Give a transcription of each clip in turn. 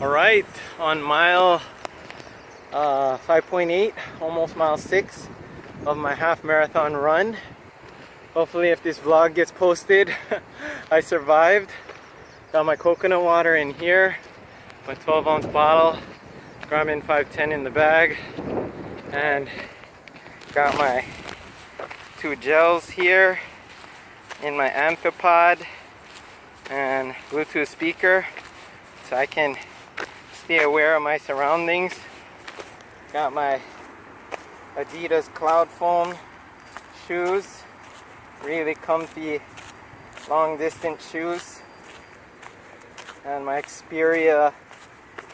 Alright, on mile 5.8, almost mile 6 of my half marathon run. Hopefully if this vlog gets posted, I survived. Got my coconut water in here, my 12-ounce bottle, Garmin 510 in the bag, and got my 2 gels here in my amphipod and Bluetooth speaker so I can stay aware of my surroundings. Got my Adidas Cloud Foam shoes, really comfy long distance shoes, and my Xperia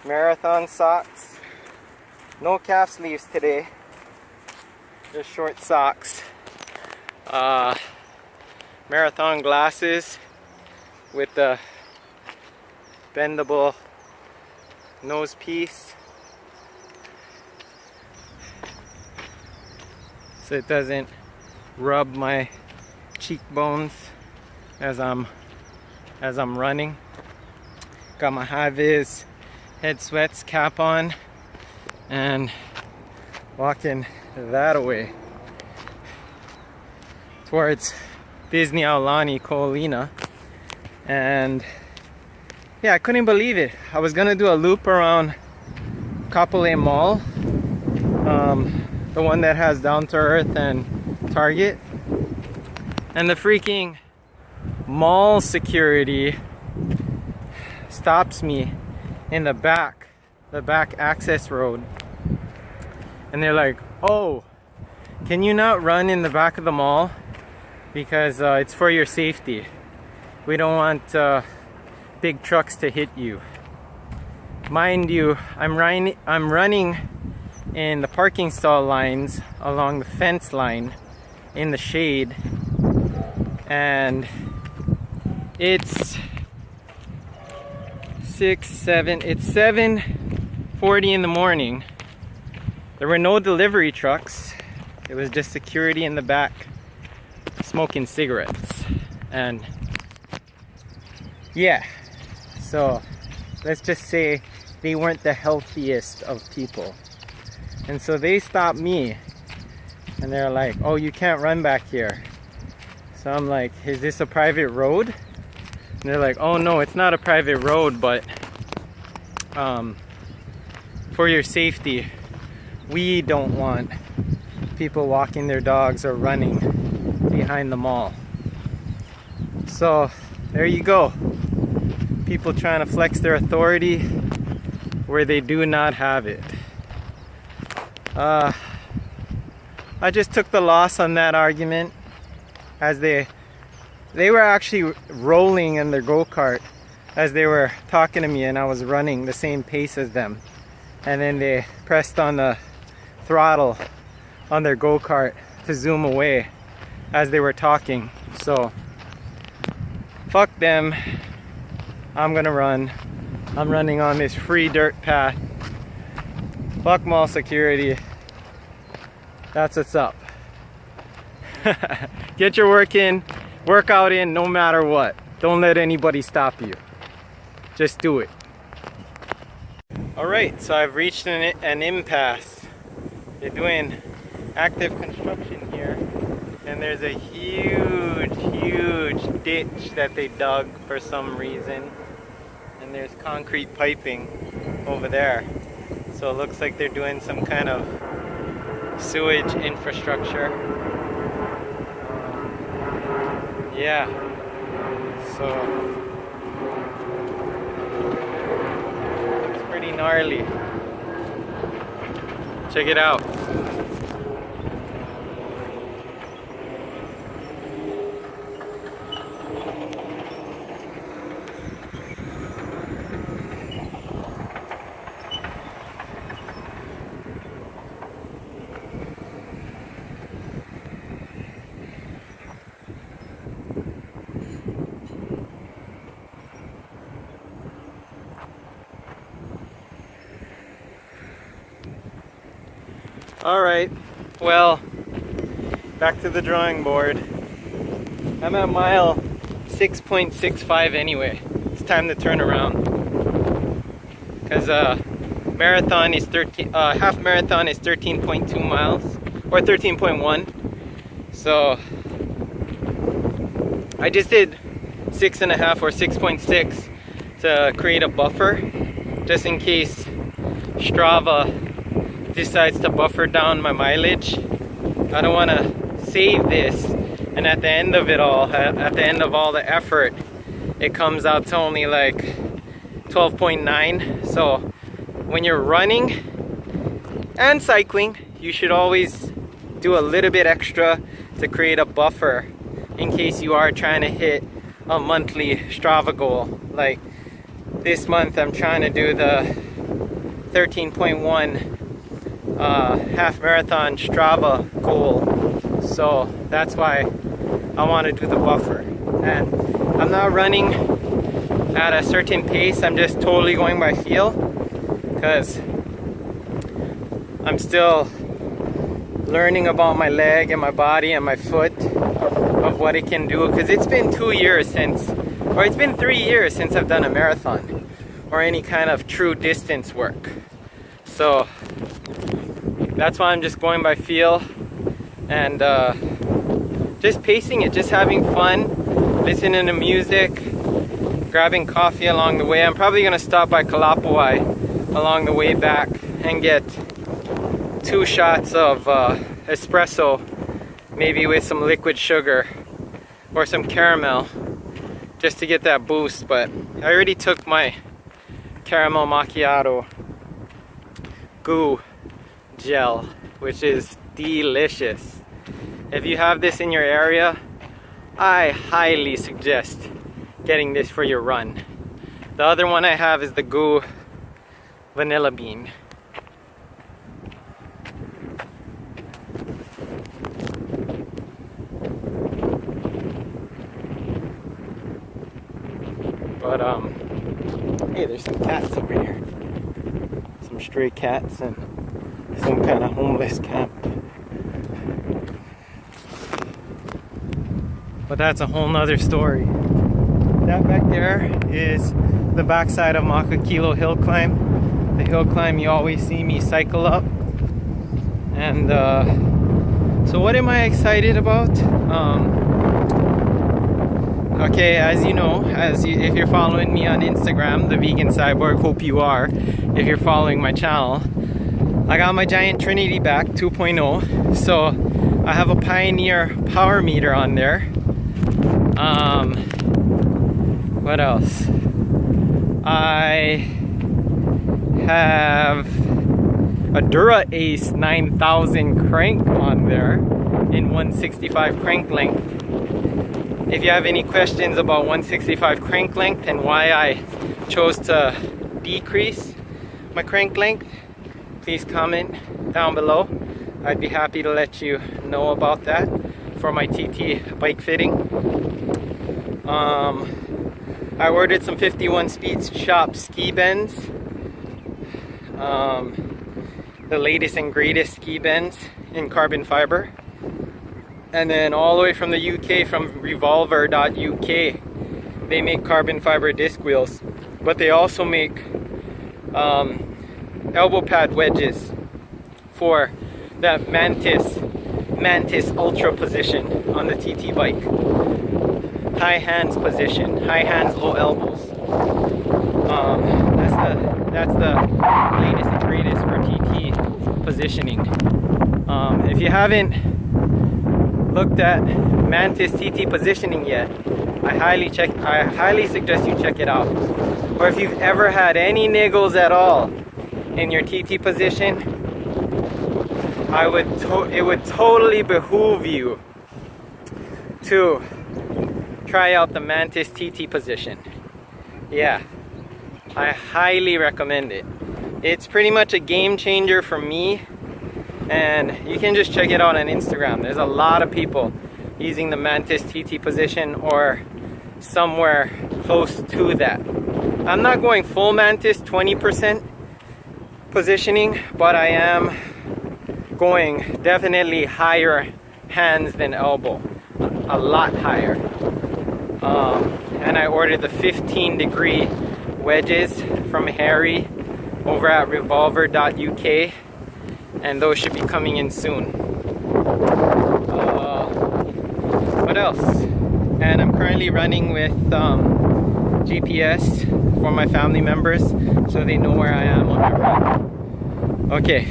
marathon socks. No calf sleeves today, just short socks. Marathon glasses with the bendable nose piece so it doesn't rub my cheekbones as I'm running. Got my high-vis head sweats cap on and walking that away towards Disney Aulani Colina. And yeah, I couldn't believe it. I was gonna do a loop around Kapolei Mall, the one that has Down to Earth and Target, and the freaking mall security stops me in the back access road, and they're like, "Oh, can you not run in the back of the mall because it's for your safety. We don't want big trucks to hit you." Mind you, I'm running in the parking stall lines along the fence line in the shade, and it's 7:40 in the morning. There were no delivery trucks. It was just security in the back smoking cigarettes. And yeah, so let's just say they weren't the healthiest of people. And so they stopped me and they're like, "Oh, you can't run back here." So I'm like, "Is this a private road?" And they're like, "Oh no, it's not a private road, but for your safety, we don't want people walking their dogs or running behind the mall." So there you go. People trying to flex their authority where they do not have it. I just took the loss on that argument, as they were actually rolling in their go-kart as they were talking to me, and I was running the same pace as them, and then they pressed on the throttle on their go-kart to zoom away as they were talking. So fuck them. I'm gonna run. I'm running on this free dirt path. Fuck mall security. That's what's up. Get your workout in no matter what. Don't let anybody stop you. Just do it. Alright, so I've reached an impasse. They're doing active construction here, and there's a huge ditch that they dug for some reason, and there's concrete piping over there. So it looks like they're doing some kind of sewage infrastructure. Yeah, so it's pretty gnarly. Check it out. Alright, well, back to the drawing board. I'm at mile 6.65 anyway. It's time to turn around. because marathon is half marathon is 13.2 miles or 13.1. So I just did 6.5 or 6.6 to create a buffer, just in case Strava decides to buffer down my mileage. I don't want to save this, and at the end of it all, at the end of all the effort, it comes out to only like 12.9. So when you're running and cycling, you should always do a little bit extra to create a buffer in case you are trying to hit a monthly Strava goal. Like this month I'm trying to do the 13.1 half marathon Strava goal, so that's why I want to do the buffer. And I'm not running at a certain pace, I'm just totally going by feel, because I'm still learning about my leg and my body and my foot, of what it can do, because it's been 2 years since, or it's been 3 years since I've done a marathon or any kind of true distance work. So that's why I'm just going by feel and just pacing it, just having fun, listening to music, grabbing coffee along the way. I'm probably gonna stop by Kalapawai along the way back and get 2 shots of espresso, maybe with some liquid sugar or some caramel, just to get that boost. But I already took my caramel macchiato goo gel, which is delicious. If you have this in your area, I highly suggest getting this for your run. The other one I have is the goo vanilla bean. But hey, there's some cats over here. Some stray cats and some kind of homeless camp. But that's a whole nother story. That back there is the backside of Makakilo hill climb. The hill climb you always see me cycle up. And so what am I excited about? Okay, as you know, if you're following me on Instagram, the Vegan Cyborg, hope you are. If you're following my channel, I got my giant Trinity back 2.0. So I have a Pioneer power meter on there. What else? I have a Dura Ace 9000 crank on there in 165 crank length. If you have any questions about 165 crank length and why I chose to decrease my crank length, please comment down below. I'd be happy to let you know about that for my TT bike fitting. I ordered some 51 Speed Shop ski bends. The latest and greatest ski bends in carbon fiber. And then all the way from the UK, from revolver.uk, they make carbon fiber disc wheels, but they also make elbow pad wedges for that Mantis Ultra position on the TT bike. High hands position, high hands, low elbows. That's the latest and greatest for TT positioning. If you haven't looked at Mantis TT positioning yet, I highly suggest you check it out. Or if you've ever had any niggles at all in your TT position, it would totally behoove you to try out the Mantis TT position. Yeah, I highly recommend it. It's pretty much a game changer for me, and you can just check it out on Instagram. There's a lot of people using the Mantis TT position or somewhere close to that. I'm not going full Mantis 20% positioning, but I am going definitely higher hands than elbow, a lot higher. And I ordered the 15-degree wedges from Harry over at revolver.uk, and those should be coming in soon. What else? And I'm currently running with GPS for my family members so they know where I am on my run. Okay,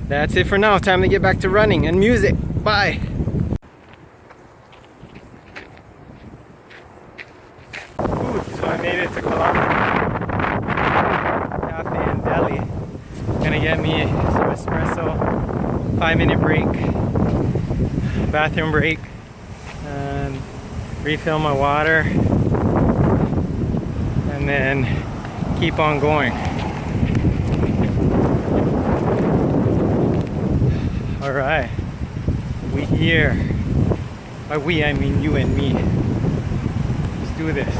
that's it for now. Time to get back to running and music. Bye! Ooh, so I made it to Columbus Cafe and Deli. Gonna get me some espresso, 5-minute break, bathroom break, and refill my water, and then keep on going. Alright, we here. By we, I mean you and me. Let's do this.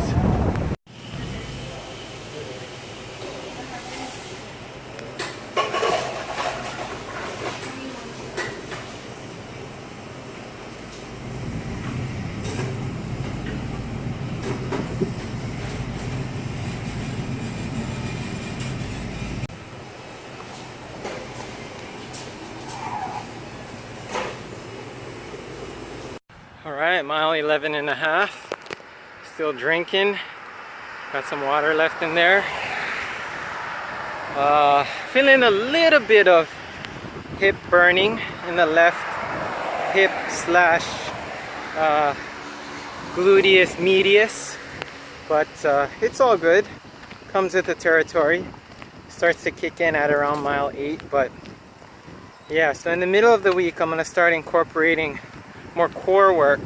Alright, mile 11 and a half. Still drinking. Got some water left in there. Feeling a little bit of hip burning in the left hip slash gluteus medius. But it's all good. Comes with the territory. Starts to kick in at around mile 8. But yeah, so in the middle of the week I'm going to start incorporating more core work,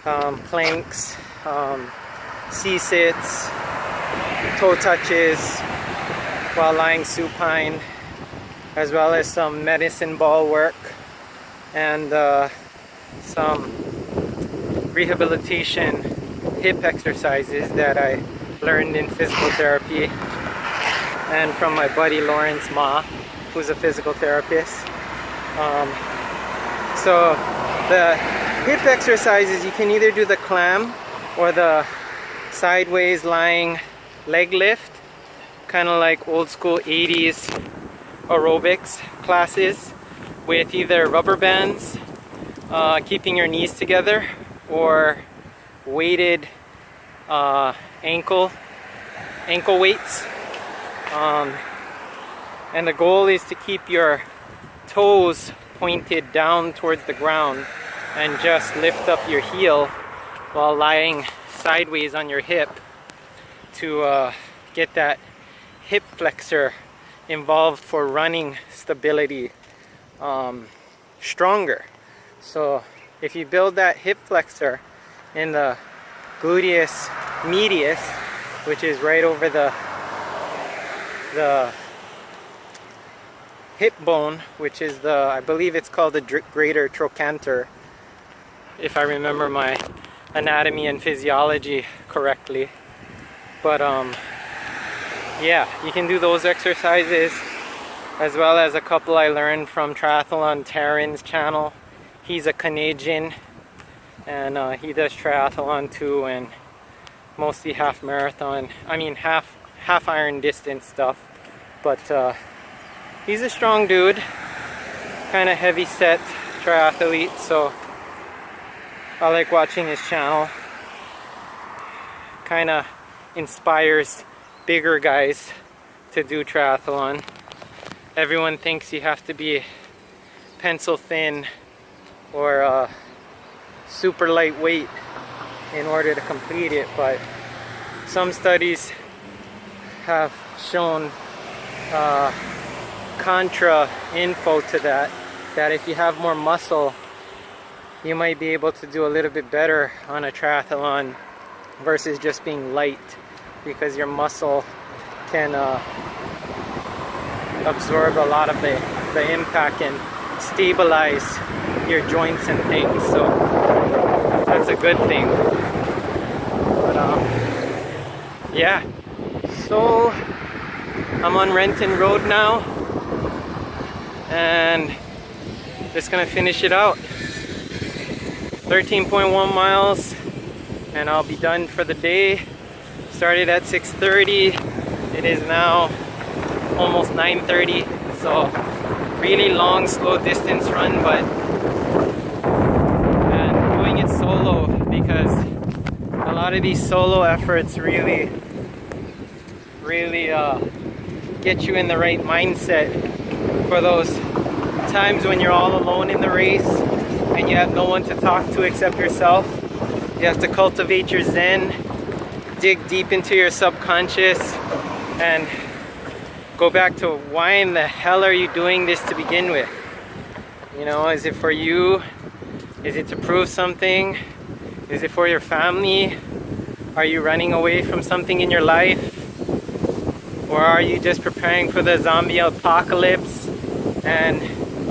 planks, C-sits, toe touches while lying supine, as well as some medicine ball work and some rehabilitation hip exercises that I learned in physical therapy and from my buddy Lawrence Ma, who's a physical therapist. So the hip exercises, you can either do the clam or the sideways lying leg lift, kind of like old school 80s aerobics classes with either rubber bands keeping your knees together, or weighted ankle weights. And the goal is to keep your toes pointed down towards the ground and just lift up your heel while lying sideways on your hip to get that hip flexor involved for running stability stronger. So if you build that hip flexor in the gluteus medius, which is right over the hip bone, which is the, I believe it's called the greater trochanter, if I remember my anatomy and physiology correctly. But yeah, you can do those exercises, as well as a couple I learned from Triathlon Taryn's channel. He's a Canadian, and he does triathlon too, and mostly half marathon, I mean half iron distance stuff. But he's a strong dude, kind of heavy set triathlete, so I like watching his channel. Kind of inspires bigger guys to do triathlon. Everyone thinks you have to be pencil thin or super lightweight in order to complete it, but some studies have shown contra info to that if you have more muscle, you might be able to do a little bit better on a triathlon versus just being light, because your muscle can absorb a lot of the impact and stabilize your joints and things, so that's a good thing. But yeah, so I'm on Renton Road now, and just gonna finish it out. 13.1 miles, and I'll be done for the day. Started at 6:30. It is now almost 9:30. So really long, slow distance run, but and doing it solo because a lot of these solo efforts really get you in the right mindset for those times when you're all alone in the race and you have no one to talk to except yourself. You have to cultivate your zen, dig deep into your subconscious, and go back to why in the hell are you doing this to begin with? You know, is it for you? Is it to prove something? Is it for your family? Are you running away from something in your life? Or are you just preparing for the zombie apocalypse and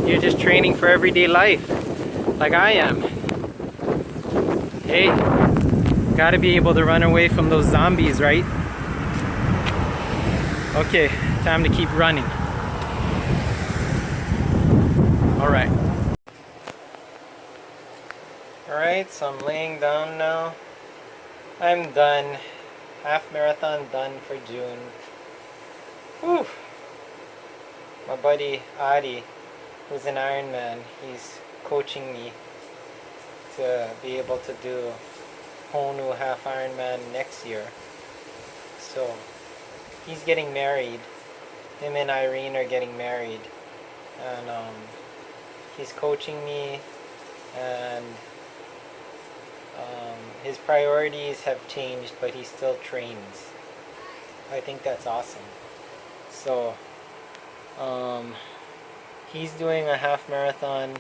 you're just training for everyday life like I am? Hey, gotta be able to run away from those zombies, right? Okay, time to keep running. Alright. Alright, so I'm laying down now. I'm done. Half marathon done for June. Whew. My buddy Adi, who's an Ironman, he's coaching me to be able to do whole new half Ironman next year. So he's getting married. Him and Irene are getting married, and he's coaching me, and his priorities have changed, but he still trains. I think that's awesome. So he's doing a half marathon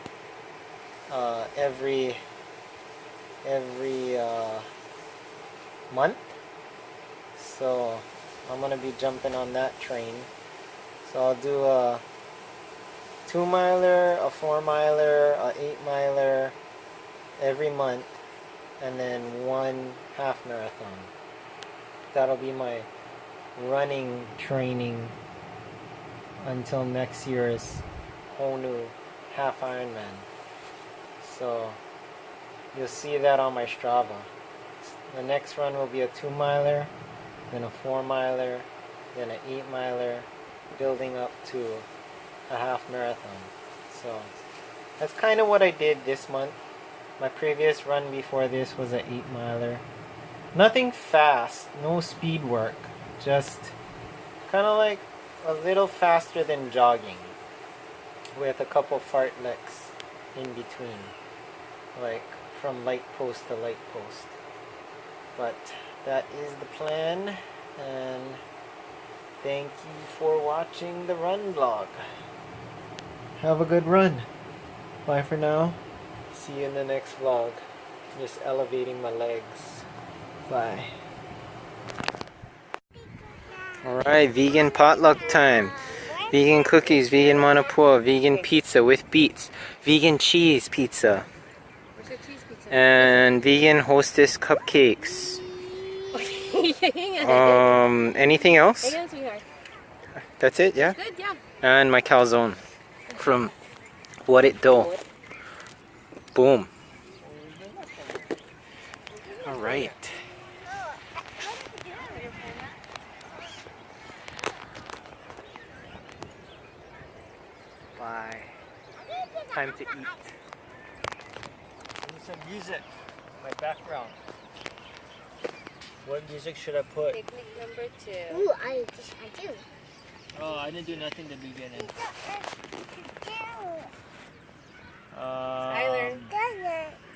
every month, so I'm gonna be jumping on that train. So I'll do a 2-miler, a 4-miler, a 8-miler every month, and then one half marathon. That'll be my running training until next year's whole new half Ironman. So you'll see that on my Strava. The next run will be a 2-miler, then a 4-miler, then an 8-miler, building up to a half marathon. So that's kind of what I did this month. My previous run before this was an 8-miler. Nothing fast, no speed work, just kind of like a little faster than jogging, with a couple fartleks in between, like from light post to light post. But that is the plan, and thank you for watching the run vlog. Have a good run. Bye for now. See you in the next vlog. Just elevating my legs. Bye. Alright, vegan potluck time. Vegan cookies, vegan manapua, vegan pizza with beets, vegan cheese pizza, and vegan hostess cupcakes. Anything else? That's it, yeah? Good, yeah. And my calzone from What It Do. Boom. Alright. Bye. Time to eat. Need some music. My background. What music should I put? Picnic number 2. Ooh, I do. Oh, I didn't do nothing to begin in. Skylar.